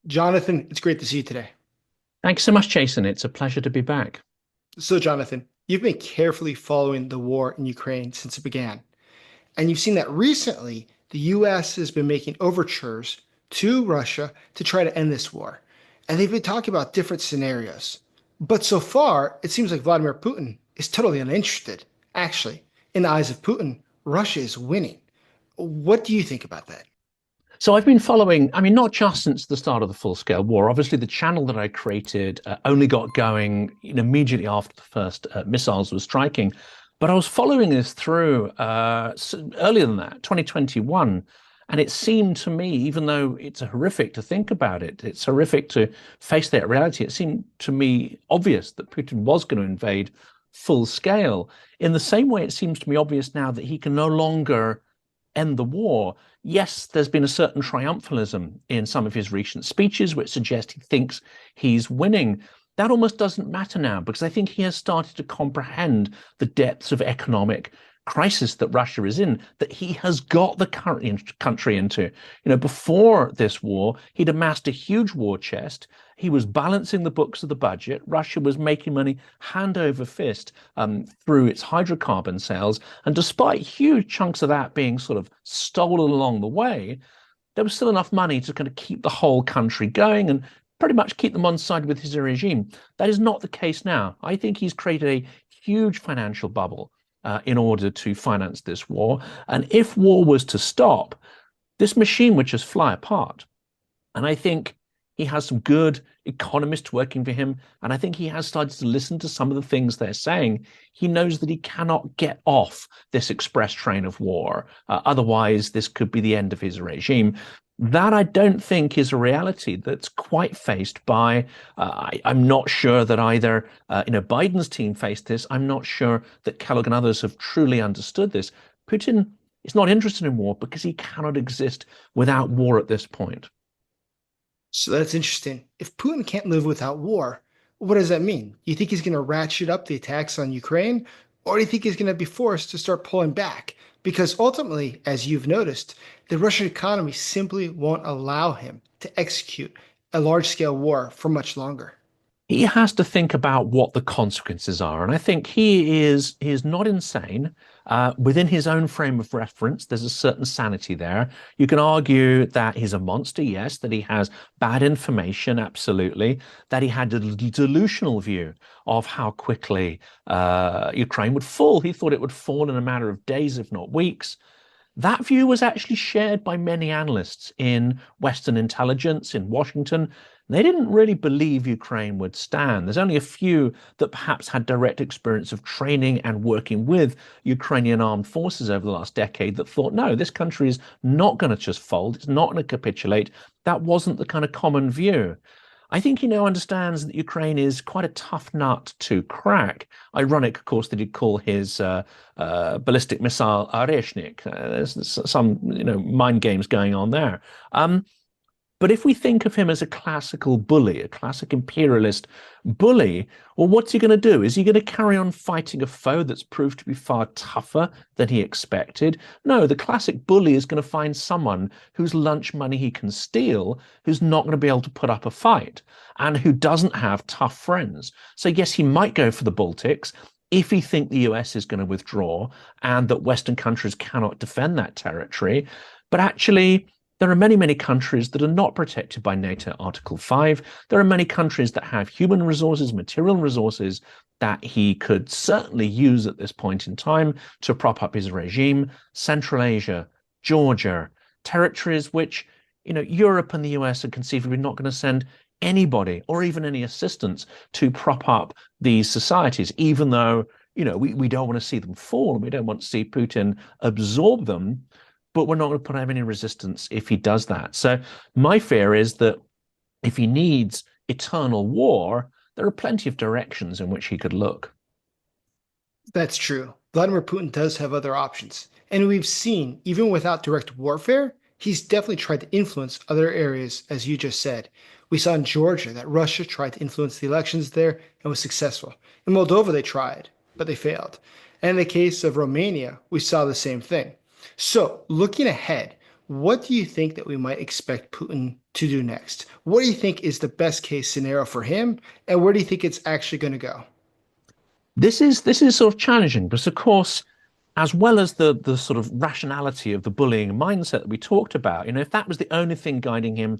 Jonathan, it's great to see you today. Thanks so much, Jason. It's a pleasure to be back. So, Jonathan, you've been carefully following the war in Ukraine since it began, and you've seen that recently the US has been making overtures to Russia to try to end this war. And they've been talking about different scenarios. But so far, it seems like Vladimir Putin is totally uninterested. Actually, in the eyes of Putin, Russia is winning. What do you think about that? So I've been following, not just since the start of the full-scale war. Obviously, the channel that I created only got going immediately after the first missiles were striking. But I was following this through earlier than that, 2021. And it seemed to me, even though it's horrific to think about it, it's horrific to face that reality. It seemed to me obvious that Putin was going to invade full scale. In the same way, it seems to me obvious now that he can no longer end the war. Yes, there's been a certain triumphalism in some of his recent speeches, which suggest he thinks he's winning. That almost doesn't matter now because I think he has started to comprehend the depths of economic crisis that Russia is in, that he has got the country into. Before this war, he'd amassed a huge war chest. He was balancing the books of the budget. Russia was making money hand over fist through its hydrocarbon sales. And despite huge chunks of that being sort of stolen along the way, there was still enough money to kind of keep the whole country going and pretty much keep them on side with his regime. That is not the case now. I think he's created a huge financial bubble in order to finance this war. And if war was to stop, this machine would just fly apart. And I think he has some good economists working for him. And I think he has started to listen to some of the things they're saying. He knows that he cannot get off this express train of war. Otherwise, this could be the end of his regime. That I don't think is a reality that's quite faced by. I'm not sure that either Biden's team faced this. I'm not sure that Kellogg and others have truly understood this. Putin is not interested in war because he cannot exist without war at this point. So that's interesting. If Putin can't live without war, what does that mean? You think he's going to ratchet up the attacks on Ukraine, or do you think he's going to be forced to start pulling back? Because ultimately, as you've noticed, the Russian economy simply won't allow him to execute a large scale war for much longer. He has to think about what the consequences are. And I think he is not insane. Within his own frame of reference, there's a certain sanity there. You can argue that he's a monster, yes, that he has bad information, absolutely, that he had a delusional view of how quickly Ukraine would fall. He thought it would fall in a matter of days, if not weeks. That view was actually shared by many analysts in Western intelligence in Washington. They didn't really believe Ukraine would stand. There's only a few that perhaps had direct experience of training and working with Ukrainian armed forces over the last decade that thought, no, this country is not going to just fold. It's not going to capitulate. That wasn't the kind of common view. I think he now understands that Ukraine is quite a tough nut to crack. Ironic, of course, that he'd call his ballistic missile Oreshnik. There's some, mind games going on there. But if we think of him as a classical bully, a classic imperialist bully, well, what's he going to do? Is he going to carry on fighting a foe that's proved to be far tougher than he expected? No, the classic bully is going to find someone whose lunch money he can steal, who's not going to be able to put up a fight, and who doesn't have tough friends. So yes, he might go for the Baltics if he thinks the US is going to withdraw and that Western countries cannot defend that territory. But actually, there are many, many countries that are not protected by NATO Article 5. There are many countries that have human resources, material resources that he could certainly use at this point in time to prop up his regime. Central Asia, Georgia, territories which, Europe and the US are conceivably not going to send anybody or even any assistance to prop up these societies, even though, we don't want to see them fall and we don't want to see Putin absorb them, but we're not going to put up any resistance if he does that. So my fear is that if he needs eternal war, there are plenty of directions in which he could look. That's true. Vladimir Putin does have other options. And we've seen, even without direct warfare, he's definitely tried to influence other areas, as you just said. We saw in Georgia that Russia tried to influence the elections there and was successful. In Moldova, they tried, but they failed. And in the case of Romania, we saw the same thing. So, looking ahead, what do you think that we might expect Putin to do next? What do you think is the best case scenario for him, and where do you think it's actually going to go? This is sort of challenging because, of course, as well as the sort of rationality of the bullying mindset that we talked about, if that was the only thing guiding him,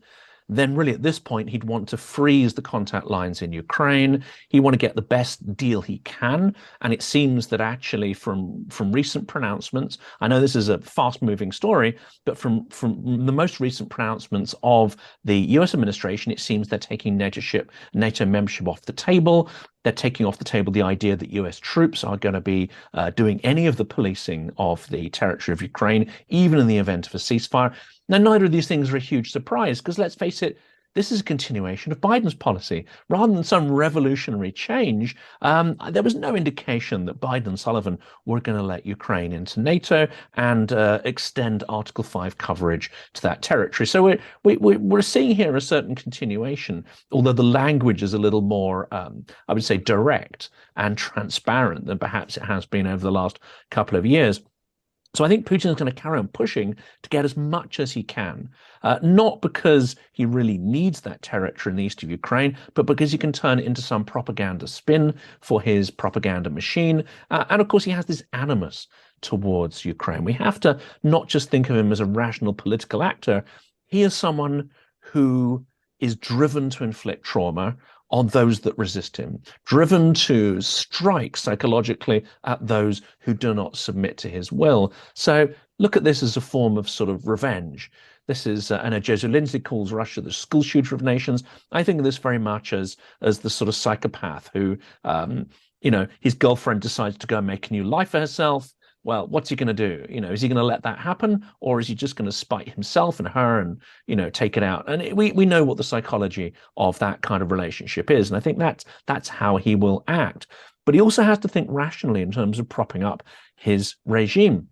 then really at this point he'd want to freeze the contact lines in Ukraine. He want to get the best deal he can, and it seems that actually from recent pronouncements, I know this is a fast-moving story, but from the most recent pronouncements of the U.S. administration, it seems they're taking NATO membership off the table. They're taking off the table the idea that US troops are going to be doing any of the policing of the territory of Ukraine, even in the event of a ceasefire. Now, neither of these things are a huge surprise because let's face it, this is a continuation of Biden's policy. Rather than some revolutionary change, there was no indication that Biden and Sullivan were going to let Ukraine into NATO and extend Article 5 coverage to that territory. So we're seeing here a certain continuation, although the language is a little more, I would say, direct and transparent than perhaps it has been over the last couple of years. So I think Putin is going to carry on pushing to get as much as he can, not because he really needs that territory in the east of Ukraine, but because he can turn it into some propaganda spin for his propaganda machine. And of course, he has this animus towards Ukraine. We have to not just think of him as a rational political actor. He is someone who is driven to inflict trauma on those that resist him, driven to strike psychologically at those who do not submit to his will. So look at this as a form of sort of revenge. This is, and Joseph Lindsay calls Russia the school shooter of nations. I think of this very much as the sort of psychopath who, his girlfriend decides to go and make a new life for herself. Well, what's he going to do? Is he going to let that happen, or is he just going to spite himself and her and, take it out? And we know what the psychology of that kind of relationship is. And I think that's how he will act. But he also has to think rationally in terms of propping up his regime.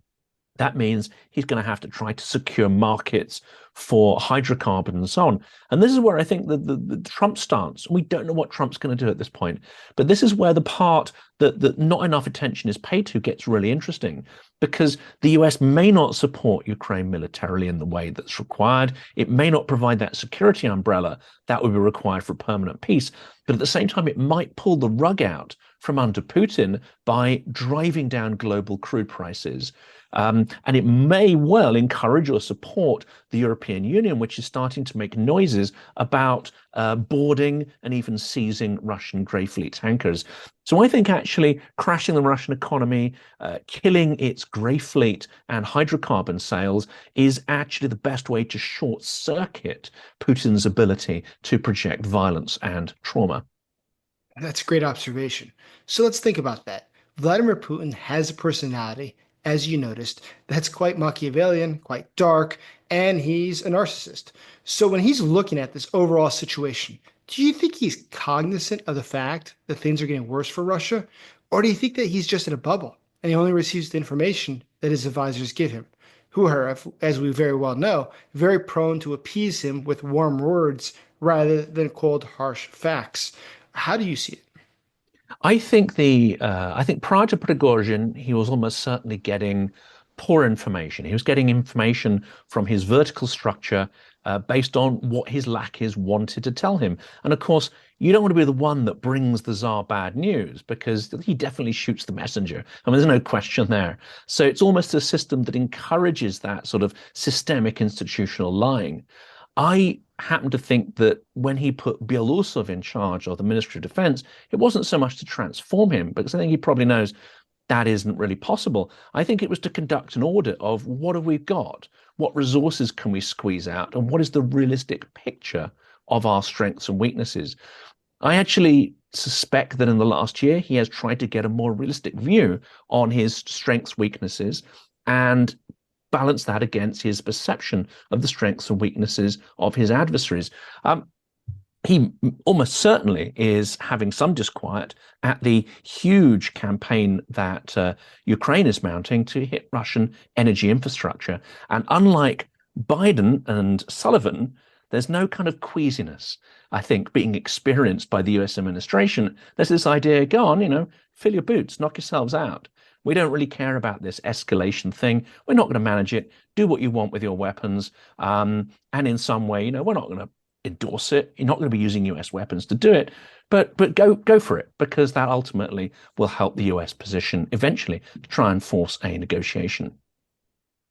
That means he's going to have to try to secure markets for hydrocarbons and so on. And this is where I think the Trump stance, we don't know what Trump's going to do at this point, but this is where the part that not enough attention is paid to gets really interesting, because the US may not support Ukraine militarily in the way that's required. It may not provide that security umbrella that would be required for permanent peace. But at the same time, it might pull the rug out from under Putin by driving down global crude prices. And it may well encourage or support the European Union, which is starting to make noises about boarding and even seizing Russian grey fleet tankers. So I think actually crashing the Russian economy, killing its grey fleet and hydrocarbon sales is actually the best way to short circuit Putin's ability to project violence and trauma. That's a great observation. So let's think about that. Vladimir Putin has a personality, as you noticed, that's quite Machiavellian, quite dark, and he's a narcissist. So when he's looking at this overall situation, do you think he's cognizant of the fact that things are getting worse for Russia? Or do you think that he's just in a bubble and he only receives the information that his advisors give him, who are, as we very well know, very prone to appease him with warm words rather than cold, harsh facts? How do you see it? I think prior to Prigozhin, he was almost certainly getting poor information. He was getting information from his vertical structure based on what his lackeys wanted to tell him. And of course, you don't want to be the one that brings the Tsar bad news, because he definitely shoots the messenger. I mean, there's no question there. So it's almost a system that encourages that sort of systemic institutional lying. I happen to think that when he put Belousov in charge of the Ministry of Defense, it wasn't so much to transform him, because I think he probably knows that isn't really possible. I think it was to conduct an audit of what have we got, what resources can we squeeze out, and what is the realistic picture of our strengths and weaknesses. I actually suspect that in the last year, he has tried to get a more realistic view on his strengths, weaknesses, and balance that against his perception of the strengths and weaknesses of his adversaries. He almost certainly is having some disquiet at the huge campaign that Ukraine is mounting to hit Russian energy infrastructure. And unlike Biden and Sullivan, there's no kind of queasiness, I think, being experienced by the US administration. There's this idea, go on, fill your boots, knock yourselves out. We don't really care about this escalation thing. We're not going to manage it. Do what you want with your weapons. And in some way, we're not going to endorse it. You're not going to be using US weapons to do it, but go for it, because that ultimately will help the US position eventually to try and force a negotiation.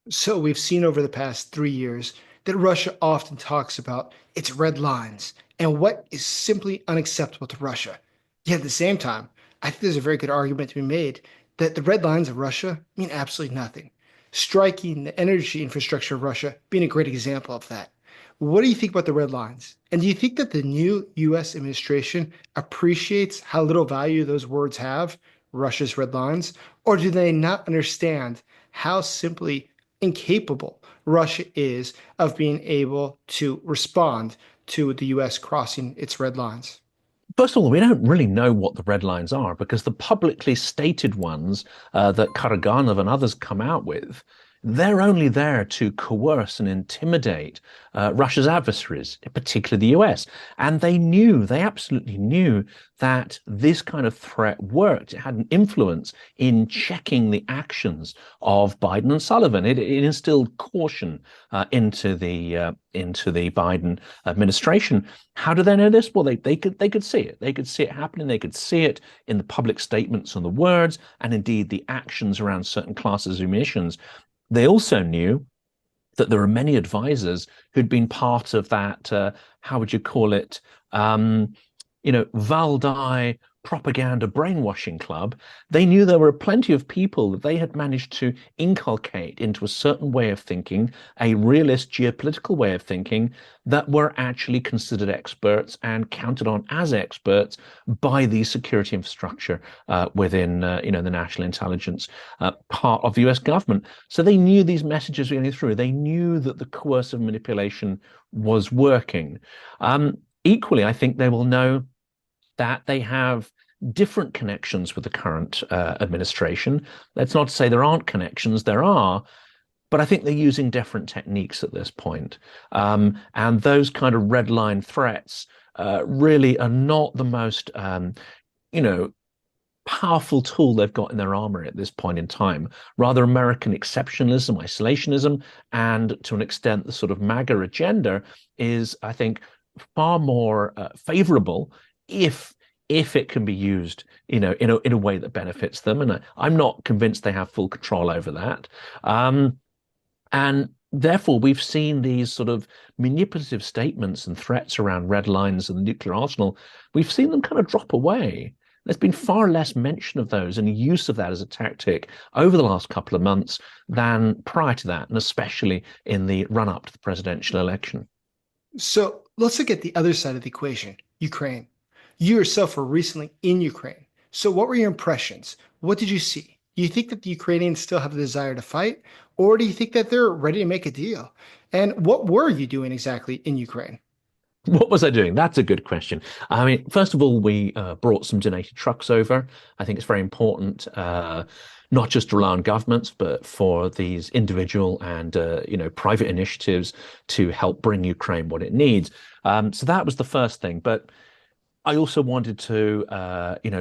So we've seen over the past 3 years that Russia often talks about its red lines and what is simply unacceptable to Russia. Yet at the same time, I think there's a very good argument to be made that the red lines of Russia mean absolutely nothing. Striking the energy infrastructure of Russia being a great example of that. What do you think about the red lines? And do you think that the new US administration appreciates how little value those words have, Russia's red lines, or do they not understand how simply incapable Russia is of being able to respond to the US crossing its red lines? First of all, we don't really know what the red lines are, because the publicly stated ones that Karaganov and others come out with, they're only there to coerce and intimidate Russia's adversaries, particularly the US. And they absolutely knew that this kind of threat worked. It had an influence in checking the actions of Biden and Sullivan. It instilled caution into the Biden administration. How do they know this? Well, they could see it. They could see it happening. They could see it in the public statements and the words, and indeed the actions around certain classes of munitions. They also knew that there are many advisors who'd been part of that, how would you call it, Valdai propaganda brainwashing club. They knew there were plenty of people that they had managed to inculcate into a certain way of thinking, a realist geopolitical way of thinking, that were actually considered experts and counted on as experts by the security infrastructure within the national intelligence part of the US government. So they knew these messages were getting through. They knew that the coercive manipulation was working. Equally, I think they will know that they have different connections with the current administration. That's not to say there aren't connections, there are, but I think they're using different techniques at this point. And those kind of red line threats really are not the most, powerful tool they've got in their armory at this point in time. Rather, American exceptionalism, isolationism, and to an extent, the sort of MAGA agenda is, I think, far more favorable if it can be used, in a way that benefits them. And I'm not convinced they have full control over that. And therefore, we've seen these sort of manipulative statements and threats around red lines and the nuclear arsenal. We've seen them kind of drop away. There's been far less mention of those and use of that as a tactic over the last couple of months than prior to that, and especially in the run up to the presidential election. So let's look at the other side of the equation, Ukraine. You yourself were recently in Ukraine. So what were your impressions? What did you see? Do you think that the Ukrainians still have the desire to fight, or do you think that they're ready to make a deal? And what were you doing exactly in Ukraine? What was I doing? That's a good question. I mean, first of all, we brought some donated trucks over. I think it's very important, not just to rely on governments, but for these individual and private initiatives to help bring Ukraine what it needs. So that was the first thing. But I also wanted to,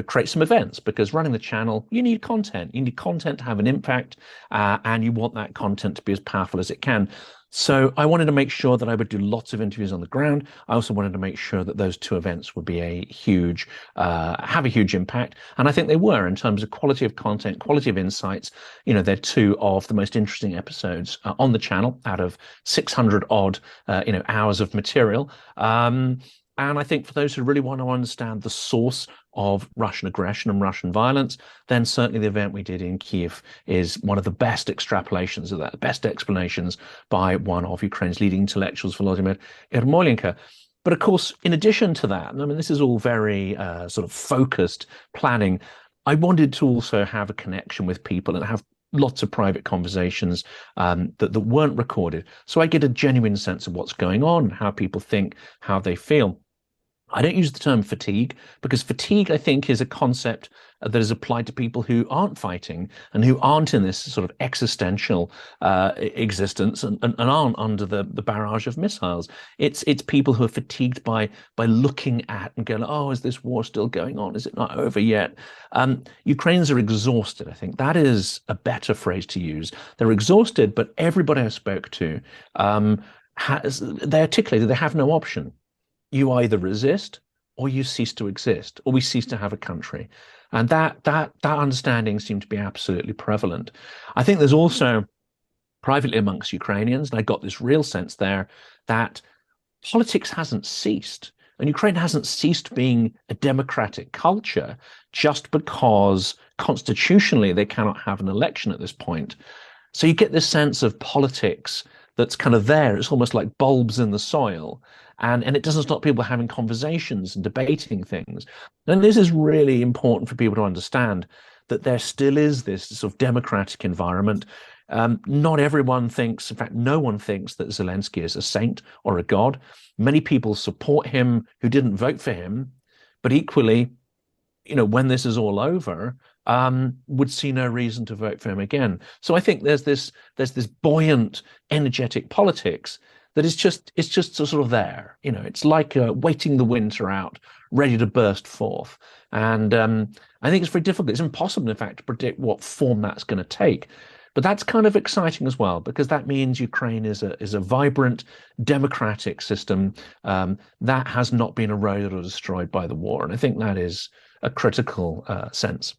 create some events, because running the channel, you need content. You need content to have an impact, and you want that content to be as powerful as it can. So I wanted to make sure that I would do lots of interviews on the ground. I also wanted to make sure that those two events would be have a huge impact. And I think they were, in terms of quality of content, quality of insights. They're two of the most interesting episodes on the channel out of 600 odd, hours of material. And I think for those who really want to understand the source of Russian aggression and Russian violence, then certainly the event we did in Kiev is one of the best extrapolations of that, the best explanations by one of Ukraine's leading intellectuals, Vladimir Yermolenko. But of course, in addition to that, I mean, this is all very sort of focused planning. I wanted to also have a connection with people and have lots of private conversations that weren't recorded. So I get a genuine sense of what's going on, how people think, how they feel. I don't use the term fatigue, because fatigue, I think, is a concept that is applied to people who aren't fighting and who aren't in this sort of existential existence and aren't under the barrage of missiles. It's people who are fatigued by looking at and going, oh, is this war still going on? Is it not over yet? Ukrainians are exhausted. I think that is a better phrase to use. They're exhausted, but everybody I spoke to they articulated they have no option. you either resist or you cease to exist, or we cease to have a country. And that understanding seemed to be absolutely prevalent. I think there's also privately amongst Ukrainians, and I got this real sense there that politics hasn't ceased. And Ukraine hasn't ceased being a democratic culture just because constitutionally they cannot have an election at this point. So you get this sense of politics that's kind of there. It's almost like bulbs in the soil. And it doesn't stop people having conversations and debating things. And this is really important for people to understand that there still is this sort of democratic environment. Not everyone thinks, in fact, no one thinks that Zelensky is a saint or a god. Many people support him who didn't vote for him, but equally, when this is all over, would see no reason to vote for him again. So I think there's this buoyant, energetic politics that is just it's just sort of there. It's like waiting the winter out, ready to burst forth. And I think it's very difficult. It's impossible, in fact, to predict what form that's going to take. But that's kind of exciting as well, because that means Ukraine is a vibrant, democratic system that has not been eroded or destroyed by the war. And I think that is a critical sense.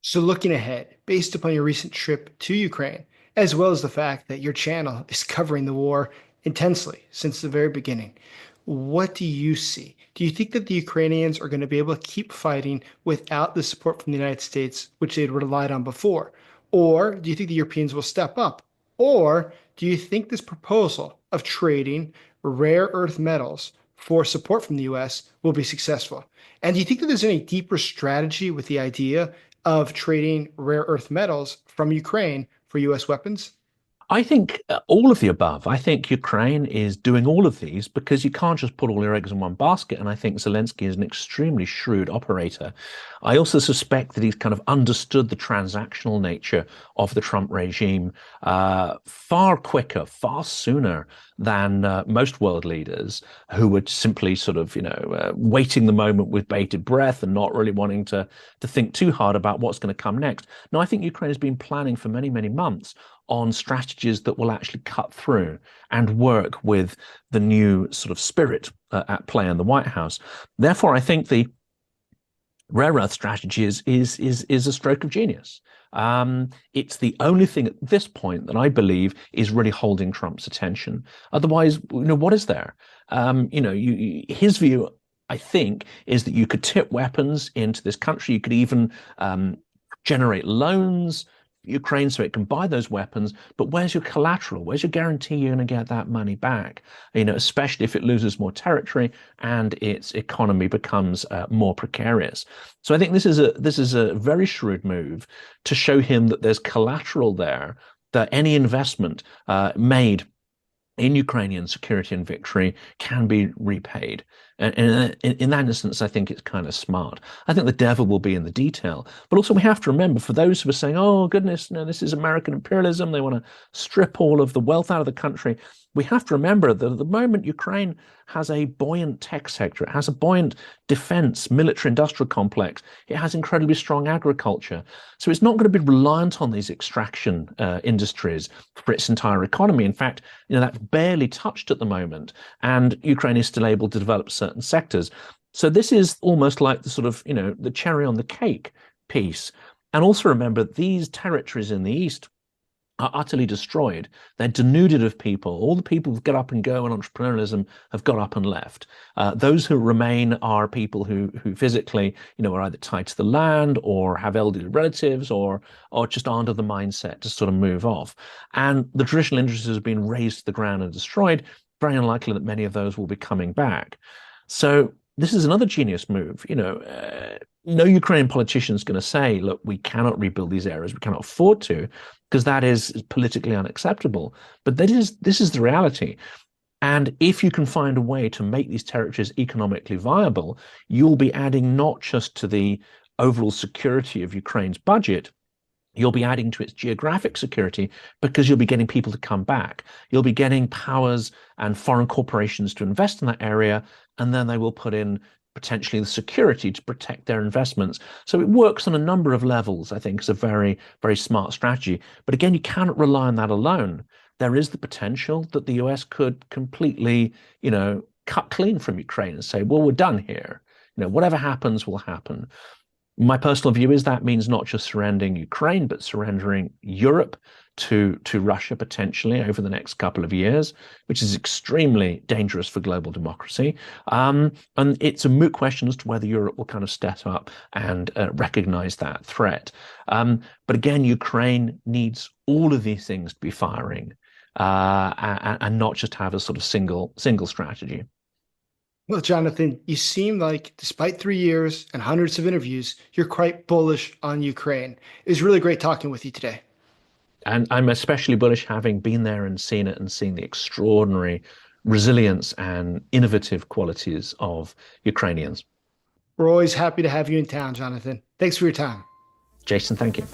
So, looking ahead, based upon your recent trip to Ukraine, as well as the fact that your channel is covering the war intensely since the very beginning, what do you see? Do you think that the Ukrainians are going to be able to keep fighting without the support from the United States, which they'd relied on before? Or do you think the Europeans will step up? Or do you think this proposal of trading rare earth metals for support from the US will be successful? And do you think that there's any deeper strategy with the idea of trading rare earth metals from Ukraine for US weapons? I think all of the above. I think Ukraine is doing all of these because you can't just put all your eggs in one basket. And I think Zelensky is an extremely shrewd operator. I also suspect that he's kind of understood the transactional nature of the Trump regime far quicker, far sooner than most world leaders who were simply sort of, waiting the moment with bated breath and not really wanting to think too hard about what's going to come next. No, I think Ukraine has been planning for many, many months on strategies that will actually cut through and work with the new sort of spirit at play in the White House. Therefore, I think the rare earth strategy is a stroke of genius. It's the only thing at this point that I believe is really holding Trump's attention. Otherwise, what is there? His view, I think, is that you could tip weapons into this country. You could even generate loans Ukraine so it can buy those weapons, but where's your collateral? Where's your guarantee you're going to get that money back? Especially if it loses more territory and its economy becomes more precarious. So I think this is a very shrewd move to show him that there's collateral there, that any investment made in Ukrainian security and victory can be repaid. And in that instance, I think it's kind of smart. I think the devil will be in the detail. But also we have to remember, for those who are saying, oh, goodness, this is American imperialism, they want to strip all of the wealth out of the country. We have to remember that at the moment, Ukraine has a buoyant tech sector. It has a buoyant defense, military industrial complex. It has incredibly strong agriculture. So it's not going to be reliant on these extraction industries for its entire economy. In fact, that's barely touched at the moment. And Ukraine is still able to develop certain sectors. So this is almost like the sort of, the cherry on the cake piece. And also remember, these territories in the east are utterly destroyed. They're denuded of people. All the people who get up and go in entrepreneurialism have got up and left. Those who remain are people who physically, are either tied to the land or have elderly relatives or just aren't of the mindset to sort of move off. And the traditional industries have been razed to the ground and destroyed. Very unlikely that many of those will be coming back. So this is another genius move. No Ukrainian politician is going to say, look, we cannot rebuild these areas. We cannot afford to, because that is politically unacceptable. But this is the reality. And if you can find a way to make these territories economically viable, you'll be adding not just to the overall security of Ukraine's budget, you'll be adding to its geographic security because you'll be getting people to come back. You'll be getting powers and foreign corporations to invest in that area, and then they will put in potentially the security to protect their investments. So it works on a number of levels. I think it's a very, very smart strategy. But again, you cannot rely on that alone. There is the potential that the US could completely, cut clean from Ukraine and say, well, we're done here. Whatever happens will happen. My personal view is that means not just surrendering Ukraine, but surrendering Europe to Russia potentially over the next couple of years, which is extremely dangerous for global democracy. And it's a moot question as to whether Europe will kind of step up and recognize that threat. But again, Ukraine needs all of these things to be firing and not just have a sort of single strategy. Well, Jonathan, you seem like, despite 3 years and hundreds of interviews, you're quite bullish on Ukraine. It was really great talking with you today. And I'm especially bullish having been there and seen it and seen the extraordinary resilience and innovative qualities of Ukrainians. We're always happy to have you in town, Jonathan. Thanks for your time. Jason, thank you.